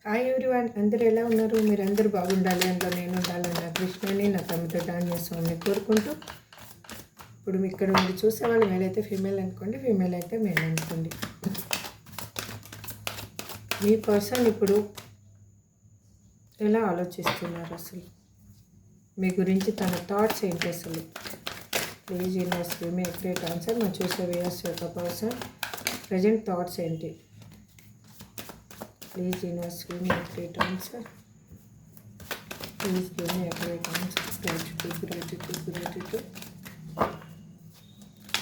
Hi everyone, అందరూ ఎలా ఉన్నారు? మీరందరూ బాగుండాలి, అందులో నేను ఉండాలని నా కృష్ణని నా తమ్ముడు ధాన్య స్వామిని కోరుకుంటూ, ఇప్పుడు ఇక్కడ మీరు చూసేవాళ్ళు మేల్ అయితే ఫీమేల్ అనుకోండి, ఫీమేల్ అయితే మేల్ అనుకోండి. మీ పర్సన్ ఇప్పుడు ఎలా ఆలోచిస్తున్నారు అసలు? మీ గురించి తన థాట్స్ ఏంటి అసలు? Please universe give me great answer. మా చూసే వ్యూయర్స్ యొక్క పర్సన్ ప్రజెంట్ థాట్స్ ఏంటి? Please universe give me a great answer. Please give me a great answer. Gratitude, gratitude, gratitude.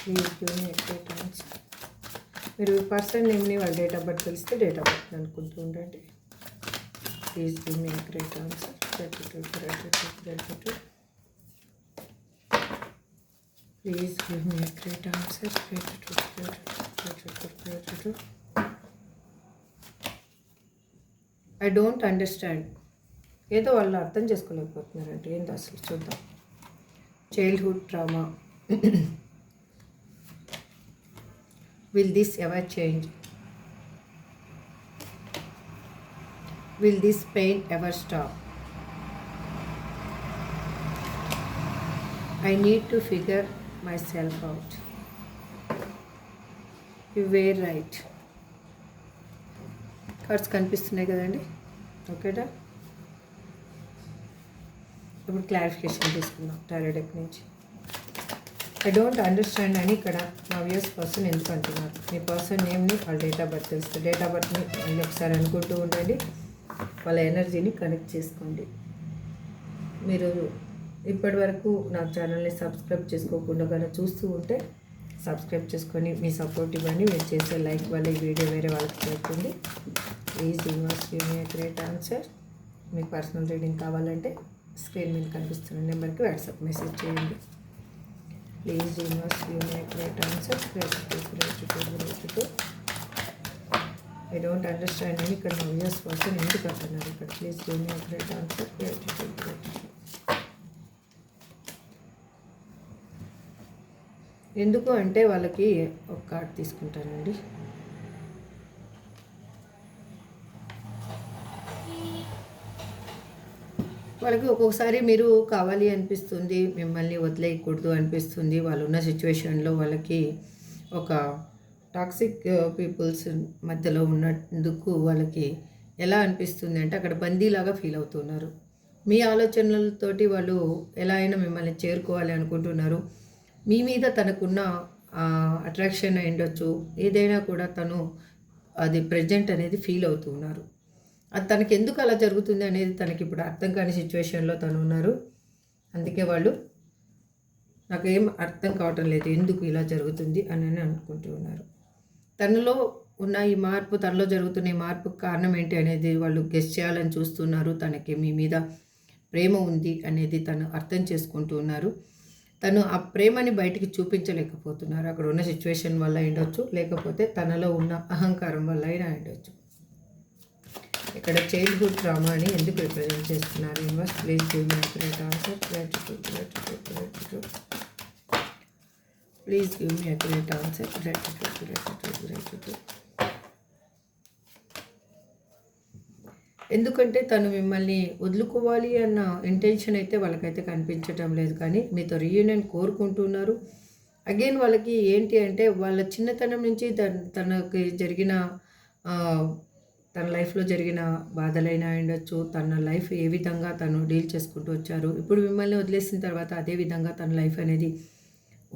Please give me a great answer. మీరు person నేమ్ని వాళ్ళ date of birth తెలిస్తే date of birth అనుకుంటూ ఉండండి. Please give me a great answer. Gratitude, gratitude, gratitude. Please give me a great answer. Gratitude, gratitude, gratitude, gratitude. I don't understand. ఏదో వాళ్ళు అర్థం చేసుకోలేకపోతున్నారంటే ఏంటి అసలు చూద్దాం. Childhood trauma. Will this ever change? Will this pain ever stop? I need to figure myself out. You were right. Cards కనిపిస్తున్నాయి కదండి, ఓకేనా? ఇప్పుడు క్లారిఫికేషన్ తీసుకుందాం టారో డెక్ నుంచి. ఐ డోంట్ అండర్స్టాండ్ అని ఇక్కడ మా వ్యూయర్స్ పర్సన్ ఎందుకు అంటున్నారు. మీ పర్సన్ నేమ్ని వాళ్ళ డేట్ ఆఫ్ బర్త్ తెలుస్తుంది. డేట్ ఆఫ్ బర్త్ని మళ్ళీ ఒకసారి అనుకుంటూ ఉండండి, వాళ్ళ ఎనర్జీని కనెక్ట్ చేసుకోండి. మీరు ఇప్పటి వరకు నా ఛానల్ని సబ్స్క్రైబ్ చేసుకోకుండా కానీ చూస్తూ ఉంటే సబ్స్క్రైబ్ చేసుకొని మీ సపోర్ట్ ఇవ్వండి. మీరు చేసే లైక్ వల్ల ఈ వీడియో వేరే వాళ్ళకి చేరుతుంది. Please universe give me a great answer. మీకు పర్సనల్ రీడింగ్ కావాలంటే స్క్రీన్ మీద కనిపిస్తున్న నెంబర్కి వాట్సాప్ మెసేజ్ చేయండి. Please universe give me a great answer. I don't understand అని ఇక్కడ మా వ్యూయర్స్ పర్సన్ ఎందుకు అంటున్నారు ఇక్కడ. Please give me a great answer. ఎందుకు అంటే వాళ్ళకి ఒక కార్డ్ తీసుకుంటానండి. వాళ్ళకి ఒక్కొక్కసారి మీరు కావాలి అనిపిస్తుంది, మిమ్మల్ని వదిలేయకూడదు అనిపిస్తుంది. వాళ్ళు ఉన్న సిచ్యువేషన్లో వాళ్ళకి ఒక టాక్సిక్ పీపుల్స్ మధ్యలో ఉన్నందుకు వాళ్ళకి ఎలా అనిపిస్తుంది అంటే అక్కడ బందీలాగా ఫీల్ అవుతున్నారు. మీ ఆలోచనలతోటి వాళ్ళు ఎలా అయినా మిమ్మల్ని చేరుకోవాలి అనుకుంటున్నారు. మీ మీద తనకున్న అట్రాక్షన్ అయ్యుండొచ్చు, ఏదైనా కూడా తను అది ప్రజెంట్ అనేది ఫీల్ అవుతూ ఉన్నారు. అది తనకి ఎందుకు అలా జరుగుతుంది అనేది తనకి ఇప్పుడు అర్థం కాని సిచ్యువేషన్లో తను ఉన్నారు. అందుకే వాళ్ళు నాకేం అర్థం కావటం లేదు ఎందుకు ఇలా జరుగుతుంది అని అనుకుంటూ ఉన్నారు. తనలో ఉన్న ఈ మార్పు, తనలో జరుగుతున్న ఈ మార్పుకు కారణం ఏంటి అనేది వాళ్ళు గెస్ చేయాలని చూస్తున్నారు. తనకి మీ మీద ప్రేమ ఉంది అనేది తను అర్థం చేసుకుంటూ ఉన్నారు. తను ఆ ప్రేమని బయటికి చూపించలేకపోతున్నారు. అక్కడ ఉన్న సిచ్యువేషన్ వల్ల ఉండొచ్చు, లేకపోతే తనలో ఉన్న అహంకారం వల్ల అయినా ఉండొచ్చు. ఇక్కడ చైల్డ్హుడ్ ట్రామా అని ఎందుకు రిప్రజెంట్ చేస్తున్నారు? Universe please give me great answer. Gratitude, gratitude, gratitude. Please give me great answer. Gratitude, gratitude, gratitude. ఎందుకంటే తను మిమ్మల్ని వదులుకోవాలి అన్న ఇంటెన్షన్ అయితే వాళ్ళకైతే కనిపించటం లేదు, కానీ మీతో రీయూనియన్ కోరుకుంటున్నారు. అగైన్ వాళ్ళకి ఏంటి అంటే వాళ్ళ చిన్నతనం నుంచి తనకి జరిగిన తన లైఫ్లో జరిగిన బాధలైనా ఉండొచ్చు, తన లైఫ్ ఏ విధంగా తను డీల్ చేసుకుంటూ వచ్చారు. ఇప్పుడు మిమ్మల్ని వదిలేసిన తర్వాత అదే విధంగా తన లైఫ్ అనేది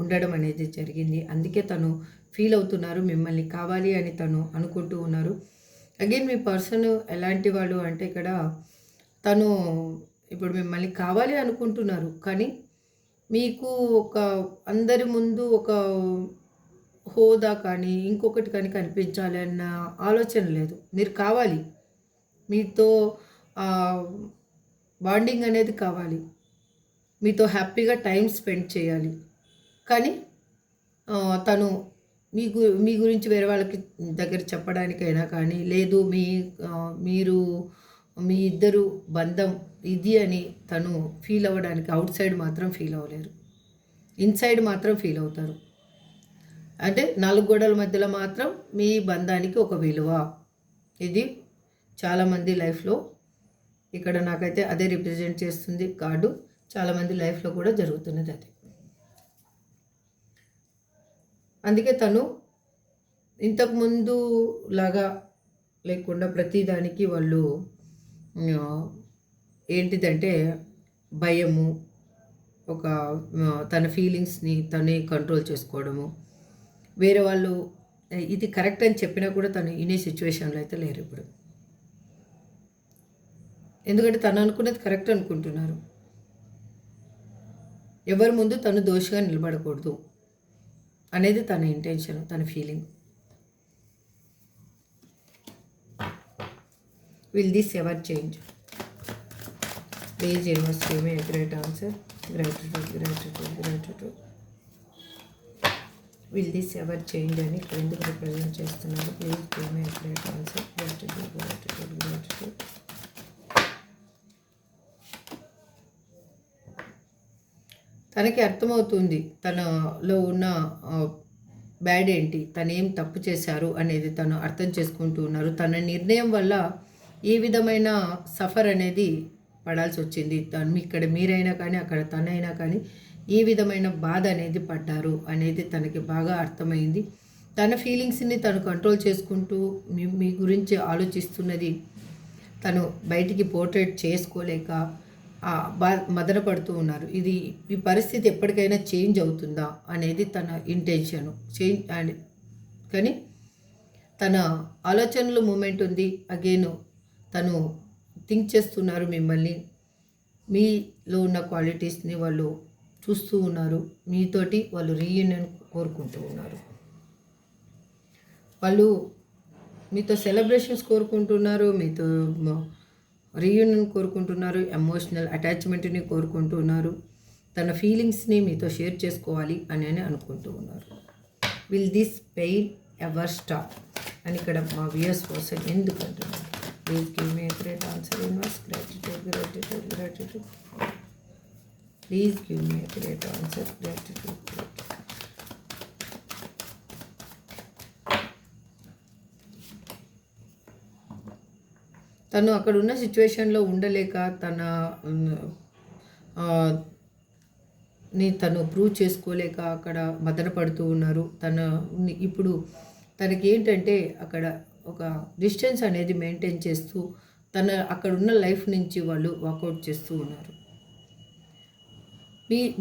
ఉండడం అనేది జరిగింది. అందుకే తను ఫీల్ అవుతున్నారు, మిమ్మల్ని కావాలి అని తను అనుకుంటూ ఉన్నారు. అగైన్ మీ పర్సన్ ఎలాంటి వాళ్ళు అంటే ఇక్కడ తను ఇప్పుడు మిమ్మల్ని కావాలి అనుకుంటున్నారు, కానీ మీకు ఒక అందరి ముందు ఒక హోదా కానీ ఇంకొకటి కానీ కనిపించాలి అన్న ఆలోచన లేదు. మీరు కావాలి, మీతో బాండింగ్ అనేది కావాలి, మీతో హ్యాపీగా టైం స్పెండ్ చేయాలి. కానీ తను మీ గురించి వేరే వాళ్ళకి దగ్గర చెప్పడానికైనా కానీ, లేదు మీరు మీ ఇద్దరు బంధం ఇది అని తను ఫీల్ అవ్వడానికి అవుట్ సైడ్ మాత్రం ఫీల్ అవ్వలేరు, ఇన్సైడ్ మాత్రం ఫీల్ అవుతారు. అంటే 4 గోడల మధ్యలో మాత్రం మీ బంధానికి ఒక విలువ, ఇది చాలామంది లైఫ్లో ఇక్కడ నాకైతే అదే రిప్రజెంట్ చేస్తుంది కార్డు. చాలామంది లైఫ్లో కూడా జరుగుతున్నది అది. అందుకే తను ఇంతకుముందు లాగా లేకుండా ప్రతిదానికి వాళ్ళు ఏంటిదంటే భయము, ఒక తన ఫీలింగ్స్ని తనే కంట్రోల్ చేసుకోవడము, వేరే వాళ్ళు ఇది కరెక్ట్ అని చెప్పినా కూడా తను ఇనే సిచ్యువేషన్లో అయితే లేరు ఇప్పుడు. ఎందుకంటే తను అనుకున్నది కరెక్ట్ అనుకుంటున్నారు. ఎవరి ముందు తను దోషిగా నిలబడకూడదు అనేది తన ఇంటెన్షన్, తన feeling. Will this ever change? Please universe give me a great answer. Gratitude. Will this ever change అని ఇక్కడ ఎందుకు రిప్రజెంట్ చేస్తున్నారు? Please give me a great answer. Gratitude. తనకి అర్థమవుతుంది తనలో ఉన్న బ్యాడ్ ఏంటి, తను ఏం తప్పు చేశారు అనేది తను అర్థం చేసుకుంటూ ఉన్నారు. తన నిర్ణయం వల్ల ఏ విధమైన సఫర్ అనేది పడాల్సి వచ్చింది, తను ఇక్కడ మీరైనా కానీ అక్కడ తనైనా కానీ ఏ విధమైన బాధ అనేది పడ్డారు అనేది తనకి బాగా అర్థమైంది. తన ఫీలింగ్స్ని తను కంట్రోల్ చేసుకుంటూ మీ గురించి ఆలోచిస్తున్నది. తను బయటికి పోర్ట్రేట్ చేసుకోలేక మదన పడుతూ ఉన్నారు. ఈ పరిస్థితి ఎప్పటికైనా చేంజ్ అవుతుందా అనేది తన ఇంటెన్షను. చేంజ్ అని కానీ తన ఆలోచనలో మూమెంట్ ఉంది. అగైన్ తను థింక్ చేస్తున్నారు మిమ్మల్ని, మీలో ఉన్న క్వాలిటీస్ని వాళ్ళు చూస్తూ ఉన్నారు. మీతోటి వాళ్ళు రీయూనియన్ కోరుకుంటూ ఉన్నారు. వాళ్ళు మీతో సెలబ్రేషన్స్ కోరుకుంటున్నారు, మీతో రీయూనియన్ కోరుకుంటున్నారు, ఎమోషనల్ అటాచ్మెంట్ని కోరుకుంటున్నారు, తన ఫీలింగ్స్ని మీతో షేర్ చేసుకోవాలి అని అనుకుంటూ ఉన్నారు. Will this pain ever stop అని ఇక్కడ మా వ్యూయర్స్ పర్సన్ ఎందుకు అంటున్నారు? Please give me a great answer universe. Gratitude. Please give me a great answer. Gratitude. తను అక్కడ ఉన్న సిచ్యువేషన్లో ఉండలేక తను ప్రూవ్ చేసుకోలేక అక్కడ మదన పడుతూ ఉన్నారు. ఇప్పుడు తనకి ఏంటంటే అక్కడ ఒక డిస్టెన్స్ అనేది మెయింటైన్ చేస్తూ అక్కడ ఉన్న లైఫ్ నుంచి వాళ్ళు వాకౌట్ చేస్తూ ఉన్నారు.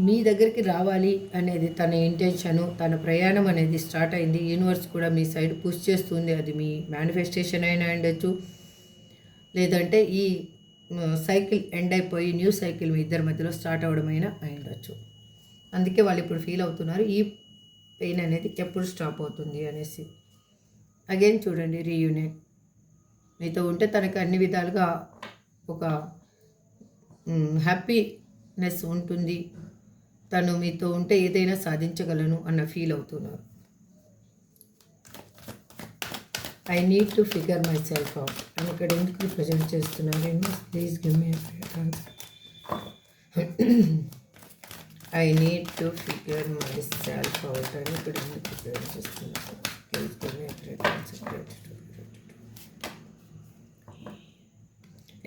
మీ దగ్గరికి రావాలి అనేది తన ఇంటెన్షను. తన ప్రయాణం అనేది స్టార్ట్ అయింది. యూనివర్స్ కూడా మీ సైడ్ పుష్ చేస్తుంది. అది మీ మేనిఫెస్టేషన్ అయినా ఉండొచ్చు, లేదంటే ఈ సైకిల్ ఎండ్ అయిపోయి న్యూ సైకిల్ మీ ఇద్దరి మధ్యలో స్టార్ట్ అవ్వడమైనా అయిండొచ్చు. అందుకే వాళ్ళు ఇప్పుడు ఫీల్ అవుతున్నారు ఈ పెయిన్ అనేది ఎప్పుడు స్టాప్ అవుతుంది అనేసి. అగైన్ చూడండి, రీయూనియన్ మీతో ఉంటే తనకి అన్ని విధాలుగా ఒక హ్యాపీనెస్ ఉంటుంది. తను మీతో ఉంటే ఏదైనా సాధించగలను అన్న ఫీల్ అవుతున్నారు. I need to figure myself out అని ఇక్కడ ఎందుకు రిప్రజెంట్ చేస్తున్నారు? Please give me answer. I need to figure myself out అని ఇక్కడ ఎందుకు రిప్రజెంట్ చేస్తున్నారు? Please give me answer.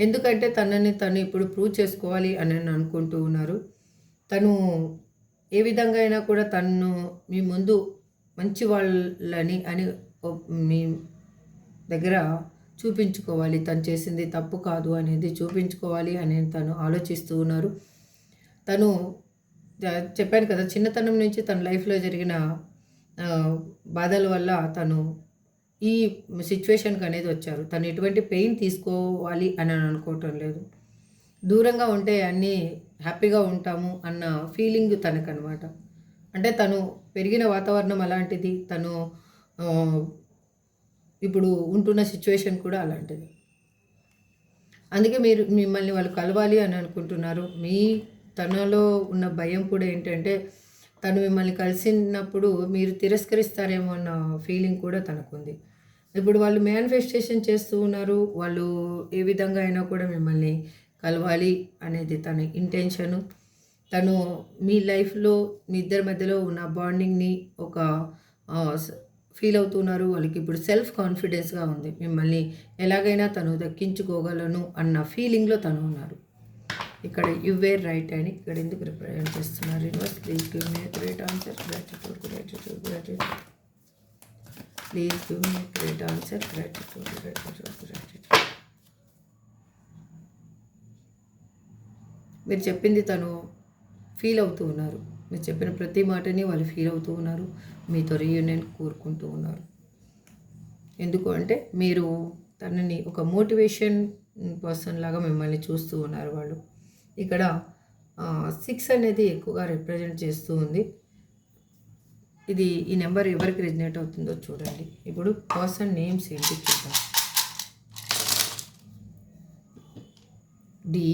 ఎందుకంటే తను ఇప్పుడు ప్రూవ్ చేసుకోవాలి అని అనుకుంటూ ఉన్నారు. తను ఏ విధంగా అయినా కూడా తను మీ ముందు మంచి వాళ్ళని అని మీ దగ్గర చూపించుకోవాలి. తను చేసింది తప్పు కాదు అనేది చూపించుకోవాలి అని తను ఆలోచిస్తూ ఉన్నారు. తను చెప్పాను కదా, చిన్నతనం నుంచి తన లైఫ్లో జరిగిన బాధల వల్ల తను ఈ సిచ్యువేషన్కి అనేది వచ్చారు. తను ఎటువంటి పెయిన్ తీసుకోవాలి అని అనుకోవటం లేదు. దూరంగా ఉంటే అన్నీ హ్యాపీగా ఉంటాము అన్న ఫీలింగ్ తనకనమాట. అంటే తను పెరిగిన వాతావరణం అలాంటిది, తను ఇప్పుడు ఉంటున్న సిచ్యువేషన్ కూడా అలాంటిది. అందుకే మిమ్మల్ని వాళ్ళు కలవాలి అని అనుకుంటున్నారు. తనలో ఉన్న భయం కూడా ఏంటంటే తను మిమ్మల్ని కలిసినప్పుడు మీరు తిరస్కరిస్తారేమో అన్న ఫీలింగ్ కూడా తనకుంది. ఇప్పుడు వాళ్ళు మేనిఫెస్టేషన్ చేస్తూ ఉన్నారు. వాళ్ళు ఏ విధంగా అయినా కూడా మిమ్మల్ని కలవాలి అనేది తన ఇంటెన్షను. తను మీ లైఫ్లో మీ ఇద్దరి మధ్యలో ఉన్న బాండింగ్ని ఒక ఫీల్ అవుతున్నారు. వాళ్ళకి ఇప్పుడు సెల్ఫ్ కాన్ఫిడెన్స్గా ఉంది. మిమ్మల్ని ఎలాగైనా తను దక్కించుకోగలను అన్న ఫీలింగ్లో తను ఉన్నారు. ఇక్కడ యు వేర్ రైట్ అని ఇక్కడ ఎందుకు రిప్రజెంట్ చేస్తున్నారు? Universe please give me great answer. Gratitude gratitude gratitude. Please give me great answer. Gratitude gratitude gratitude. మీరు చెప్పింది తను ఫీల్ అవుతూ ఉన్నారు. మీరు చెప్పిన ప్రతి మాటని వాళ్ళు ఫీల్ అవుతూ ఉన్నారు. మీతో రీయూనియన్ కోరుకుంటూ ఉన్నారు. ఎందుకు అంటే మీరు తనని ఒక మోటివేషన్ పర్సన్ లాగా మిమ్మల్ని చూస్తూ ఉన్నారు వాళ్ళు. ఇక్కడ 6 అనేది ఎక్కువగా రిప్రజెంట్ చేస్తూ ఉంది. ఇది ఈ నెంబర్ ఎవరికి రిజనేట్ అవుతుందో చూడండి. ఇప్పుడు పర్సన్ నేమ్స్ ఏంటి చూద్దాం. డి,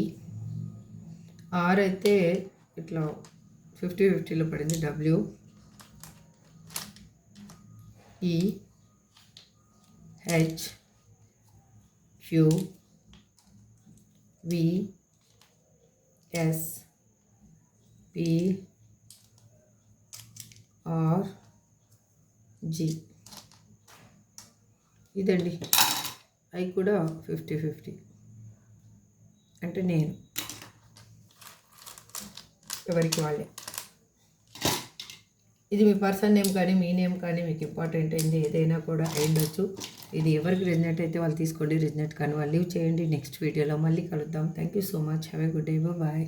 ఆర్ అయితే ఇట్లా 50-50లో పడింది. W, E, H, Q, V, S, P, R, G. ఇదండి. అవి కూడా 50-50 అంటే నేను ఎవరికి వాళ్ళే. ఇది మీ పర్సన్ నేమ్ కానీ మీ నేమ్ కానీ మీకు ఇంపార్టెంట్ అయింది ఏదైనా కూడా అయ్యుండొచ్చు. ఇది ఎవరికి రిజనేట్ అయితే వాళ్ళు తీసుకోండి. రిజనేట్ కానీ వాళ్ళు లీవ్ చేయండి. నెక్స్ట్ వీడియోలో మళ్ళీ కలుద్దాం. Thank you so much. Have a good day. Bye.